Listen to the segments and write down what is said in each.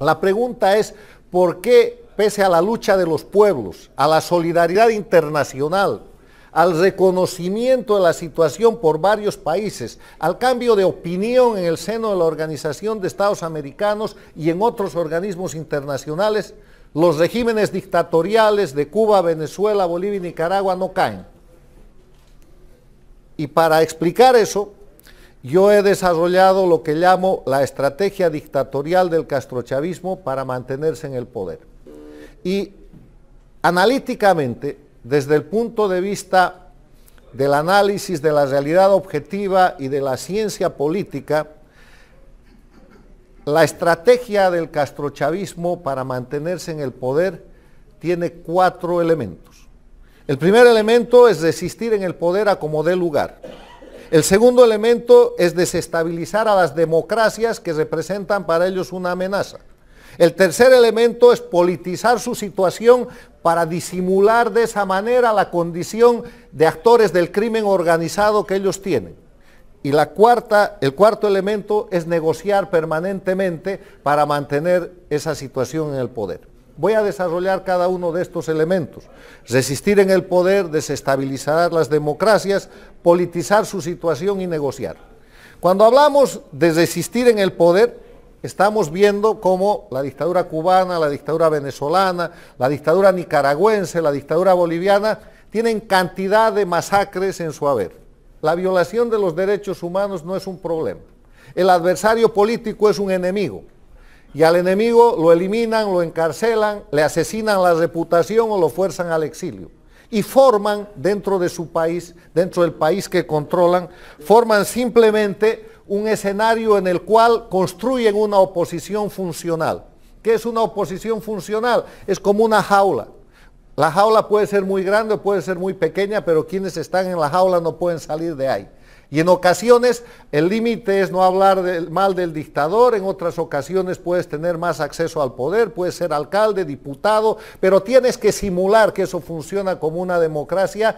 La pregunta es, ¿por qué, pese a la lucha de los pueblos, a la solidaridad internacional, al reconocimiento de la situación por varios países, al cambio de opinión en el seno de la Organización de Estados Americanos y en otros organismos internacionales, los regímenes dictatoriales de Cuba, Venezuela, Bolivia y Nicaragua no caen? Y para explicar eso, yo he desarrollado lo que llamo la estrategia dictatorial del castrochavismo para mantenerse en el poder. Y analíticamente, desde el punto de vista del análisis de la realidad objetiva y de la ciencia política, la estrategia del castrochavismo para mantenerse en el poder tiene 4 elementos. El primer elemento es resistir en el poder a como dé lugar. El segundo elemento es desestabilizar a las democracias que representan para ellos una amenaza. El tercer elemento es politizar su situación para disimular de esa manera la condición de actores del crimen organizado que ellos tienen. Y el cuarto elemento es negociar permanentemente para mantener esa situación en el poder. Voy a desarrollar cada uno de estos elementos. Resistir en el poder, desestabilizar las democracias, politizar su situación y negociar. Cuando hablamos de resistir en el poder, estamos viendo cómo la dictadura cubana, la dictadura venezolana, la dictadura nicaragüense, la dictadura boliviana, tienen cantidad de masacres en su haber. La violación de los derechos humanos no es un problema. El adversario político es un enemigo. Y al enemigo lo eliminan, lo encarcelan, le asesinan la reputación o lo fuerzan al exilio. Y forman dentro de su país, dentro del país que controlan, forman simplemente un escenario en el cual construyen una oposición funcional. ¿Qué es una oposición funcional? Es como una jaula. La jaula puede ser muy grande o puede ser muy pequeña, pero quienes están en la jaula no pueden salir de ahí. Y en ocasiones el límite es no hablar mal del dictador, en otras ocasiones puedes tener más acceso al poder, puedes ser alcalde, diputado, pero tienes que simular que eso funciona como una democracia,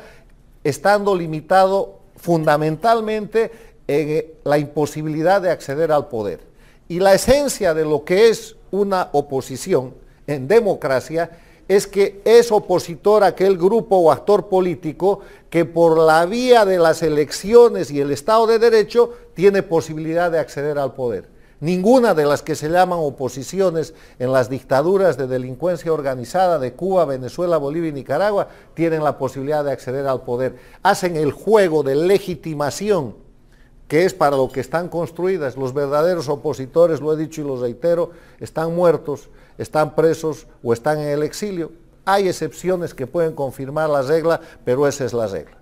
estando limitado fundamentalmente en la imposibilidad de acceder al poder. Y la esencia de lo que es una oposición en democracia es que es opositor a aquel grupo o actor político que por la vía de las elecciones y el Estado de Derecho tiene posibilidad de acceder al poder. Ninguna de las que se llaman oposiciones en las dictaduras de delincuencia organizada de Cuba, Venezuela, Bolivia y Nicaragua tienen la posibilidad de acceder al poder. Hacen el juego de legitimación que es para lo que están construidas. Los verdaderos opositores, lo he dicho y lo reitero, están muertos, están presos o están en el exilio. Hay excepciones que pueden confirmar la regla, pero esa es la regla.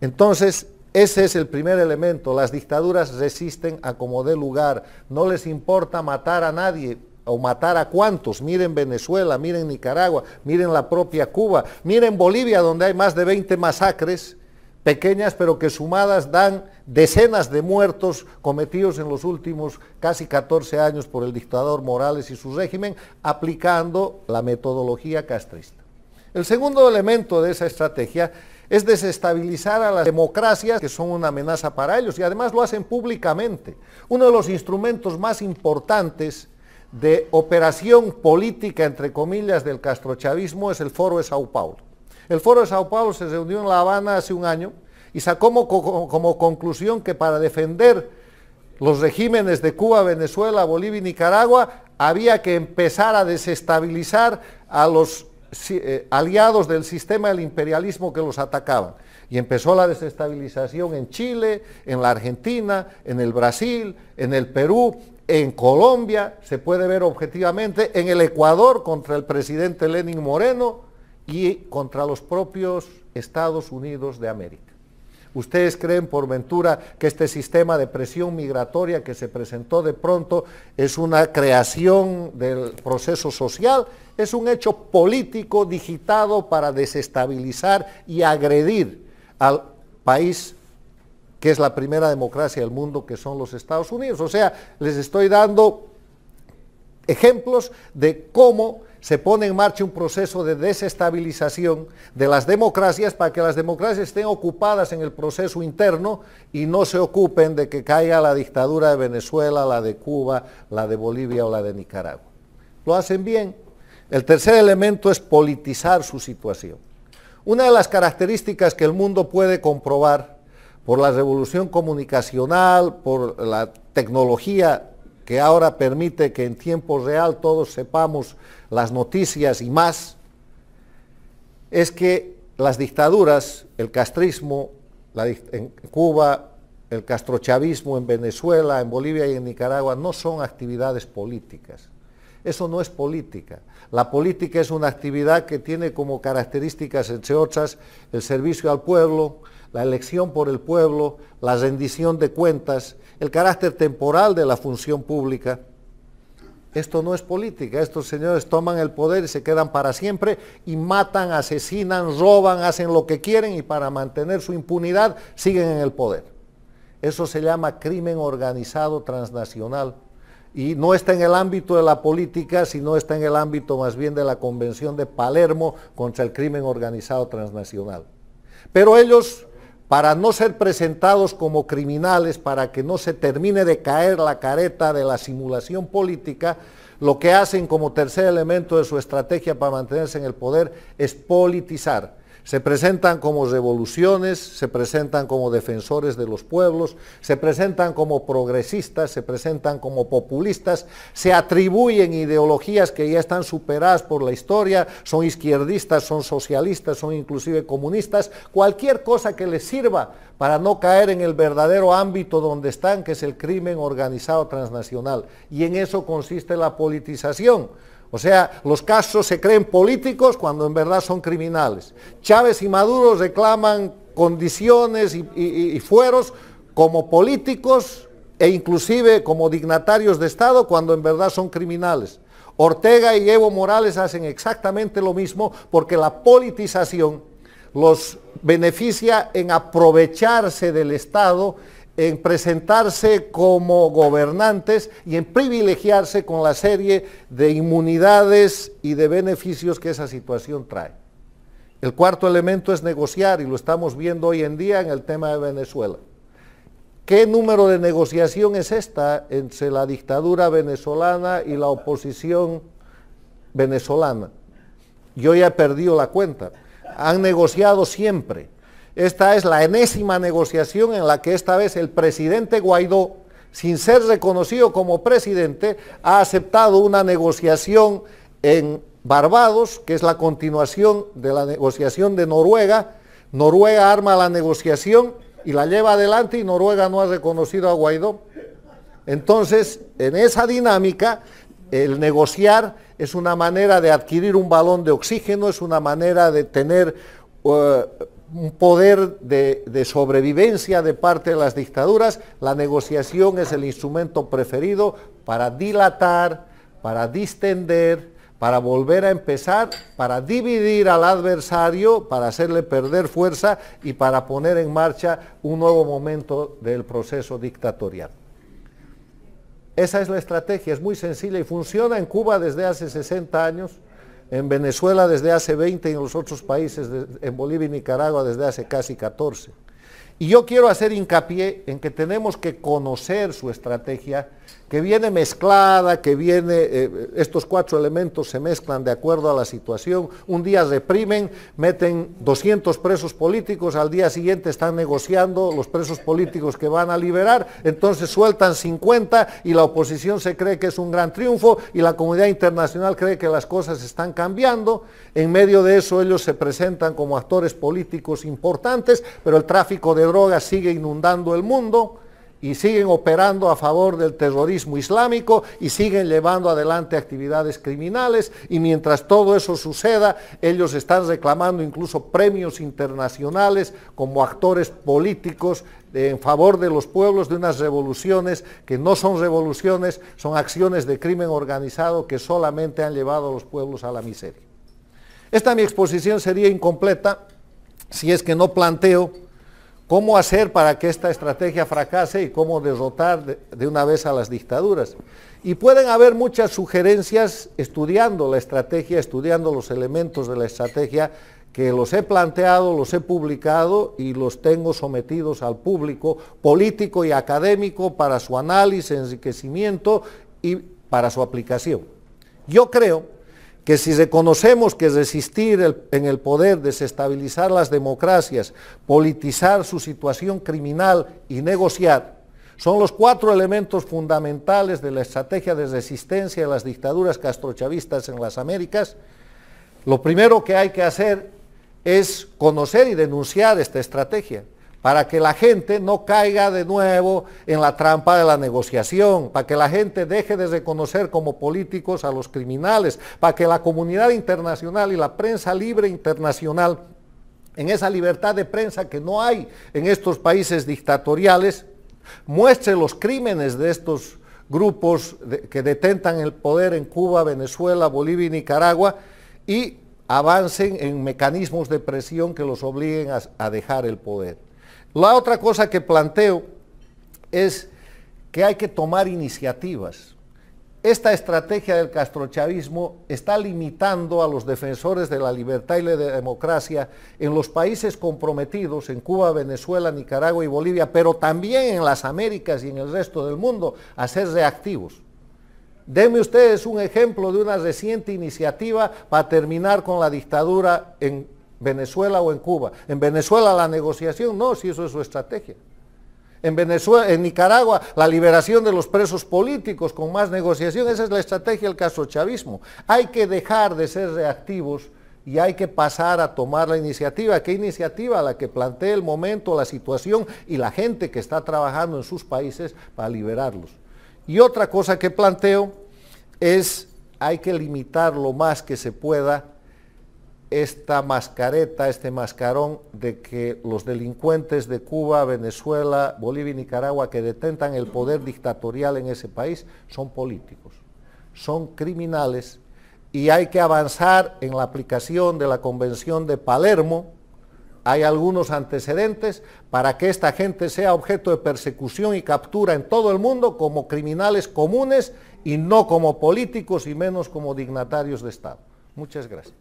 Entonces, ese es el primer elemento. Las dictaduras resisten a como dé lugar. No les importa matar a nadie o matar a cuantos. Miren Venezuela, miren Nicaragua, miren la propia Cuba, miren Bolivia, donde hay más de 20 masacres pequeñas, pero que sumadas dan decenas de muertos cometidos en los últimos casi 14 años por el dictador Morales y su régimen, aplicando la metodología castrista. El segundo elemento de esa estrategia es desestabilizar a las democracias que son una amenaza para ellos, y además lo hacen públicamente. Uno de los instrumentos más importantes de operación política, entre comillas, del castrochavismo es el Foro de Sao Paulo. El Foro de Sao Paulo se reunió en La Habana hace un año y sacó como conclusión que para defender los regímenes de Cuba, Venezuela, Bolivia y Nicaragua había que empezar a desestabilizar a los aliados del sistema del imperialismo que los atacaban. Y empezó la desestabilización en Chile, en la Argentina, en el Brasil, en el Perú, en Colombia, se puede ver objetivamente, en el Ecuador contra el presidente Lenín Moreno, y contra los propios Estados Unidos de América. ¿Ustedes creen por ventura que este sistema de presión migratoria que se presentó de pronto es una creación del proceso social? Es un hecho político digitado para desestabilizar y agredir al país que es la primera democracia del mundo, que son los Estados Unidos. O sea, les estoy dando ejemplos de cómo se pone en marcha un proceso de desestabilización de las democracias para que las democracias estén ocupadas en el proceso interno y no se ocupen de que caiga la dictadura de Venezuela, la de Cuba, la de Bolivia o la de Nicaragua. lo hacen bien. El tercer elemento es politizar su situación. Una de las características que el mundo puede comprobar por la revolución comunicacional, por la tecnología que ahora permite que en tiempo real todos sepamos las noticias y más, es que las dictaduras, el castrismo en Cuba, el castrochavismo en Venezuela, en Bolivia y en Nicaragua, no son actividades políticas. Eso no es política. La política es una actividad que tiene como características, entre otras, el servicio al pueblo, la elección por el pueblo, la rendición de cuentas, el carácter temporal de la función pública. Esto no es política. Estos señores toman el poder y se quedan para siempre y matan, asesinan, roban, hacen lo que quieren y para mantener su impunidad siguen en el poder. Eso se llama crimen organizado transnacional. Y no está en el ámbito de la política, sino está en el ámbito más bien de la Convención de Palermo contra el crimen organizado transnacional. Pero ellos, para no ser presentados como criminales, para que no se termine de caer la careta de la simulación política, lo que hacen como tercer elemento de su estrategia para mantenerse en el poder es politizar. Se presentan como revoluciones, se presentan como defensores de los pueblos, se presentan como progresistas, se presentan como populistas, se atribuyen ideologías que ya están superadas por la historia, son izquierdistas, son socialistas, son inclusive comunistas, cualquier cosa que les sirva para no caer en el verdadero ámbito donde están, que es el crimen organizado transnacional. Y en eso consiste la politización. O sea, los Castro se creen políticos cuando en verdad son criminales. Chávez y Maduro reclaman condiciones y fueros como políticos e inclusive como dignatarios de Estado cuando en verdad son criminales. Ortega y Evo Morales hacen exactamente lo mismo porque la politización los beneficia en aprovecharse del Estado, en presentarse como gobernantes y en privilegiarse con la serie de inmunidades y de beneficios que esa situación trae. El cuarto elemento es negociar, y lo estamos viendo hoy en día en el tema de Venezuela. ¿Qué número de negociación es esta entre la dictadura venezolana y la oposición venezolana? Yo ya he perdido la cuenta. Han negociado siempre. Esta es la enésima negociación en la que esta vez el presidente Guaidó, sin ser reconocido como presidente, ha aceptado una negociación en Barbados, que es la continuación de la negociación de Noruega. Noruega arma la negociación y la lleva adelante y Noruega no ha reconocido a Guaidó. Entonces, en esa dinámica, el negociar es una manera de adquirir un balón de oxígeno, es una manera de tener un poder de sobrevivencia de parte de las dictaduras. La negociación es el instrumento preferido para dilatar, para distender, para volver a empezar, para dividir al adversario, para hacerle perder fuerza y para poner en marcha un nuevo momento del proceso dictatorial. Esa es la estrategia, es muy sencilla y funciona en Cuba desde hace 60 años, en Venezuela desde hace 20 y en los otros países, en Bolivia y Nicaragua desde hace casi 14. Y yo quiero hacer hincapié en que tenemos que conocer su estrategia, que viene mezclada, que viene, estos cuatro elementos se mezclan de acuerdo a la situación. Un día reprimen, meten 200 presos políticos, al día siguiente están negociando los presos políticos que van a liberar, entonces sueltan 50 y la oposición se cree que es un gran triunfo y la comunidad internacional cree que las cosas están cambiando. En medio de eso ellos se presentan como actores políticos importantes, pero el tráfico de drogas sigue inundando el mundo y siguen operando a favor del terrorismo islámico y siguen llevando adelante actividades criminales, y mientras todo eso suceda, ellos están reclamando incluso premios internacionales como actores políticos en favor de los pueblos, de unas revoluciones que no son revoluciones, son acciones de crimen organizado que solamente han llevado a los pueblos a la miseria. Esta mi exposición sería incompleta si es que no planteo cómo hacer para que esta estrategia fracase y cómo derrotar de una vez a las dictaduras. Y pueden haber muchas sugerencias estudiando la estrategia, estudiando los elementos de la estrategia, que los he planteado, los he publicado y los tengo sometidos al público político y académico para su análisis, enriquecimiento y para su aplicación. Yo creo que si reconocemos que resistir en el poder, desestabilizar las democracias, politizar su situación criminal y negociar, son los 4 elementos fundamentales de la estrategia de resistencia de las dictaduras castrochavistas en las Américas, lo primero que hay que hacer es conocer y denunciar esta estrategia, para que la gente no caiga de nuevo en la trampa de la negociación, para que la gente deje de reconocer como políticos a los criminales, para que la comunidad internacional y la prensa libre internacional, en esa libertad de prensa que no hay en estos países dictatoriales, muestre los crímenes de estos grupos que detentan el poder en Cuba, Venezuela, Bolivia y Nicaragua, y avancen en mecanismos de presión que los obliguen a dejar el poder. La otra cosa que planteo es que hay que tomar iniciativas. Esta estrategia del castrochavismo está limitando a los defensores de la libertad y la democracia en los países comprometidos, en Cuba, Venezuela, Nicaragua y Bolivia, pero también en las Américas y en el resto del mundo, a ser reactivos. Denme ustedes un ejemplo de una reciente iniciativa para terminar con la dictadura en Venezuela o en Cuba. En Venezuela la negociación, no, si eso es su estrategia. En Venezuela, en Nicaragua, la liberación de los presos políticos con más negociación, esa es la estrategia del castrochavismo. Hay que dejar de ser reactivos y hay que pasar a tomar la iniciativa. ¿Qué iniciativa? La que plantea el momento, la situación y la gente que está trabajando en sus países para liberarlos. Y otra cosa que planteo es, hay que limitar lo más que se pueda esta mascareta, este mascarón de que los delincuentes de Cuba, Venezuela, Bolivia y Nicaragua que detentan el poder dictatorial en ese país son políticos, son criminales y hay que avanzar en la aplicación de la Convención de Palermo. Hay algunos antecedentes para que esta gente sea objeto de persecución y captura en todo el mundo como criminales comunes y no como políticos y menos como dignatarios de Estado. Muchas gracias.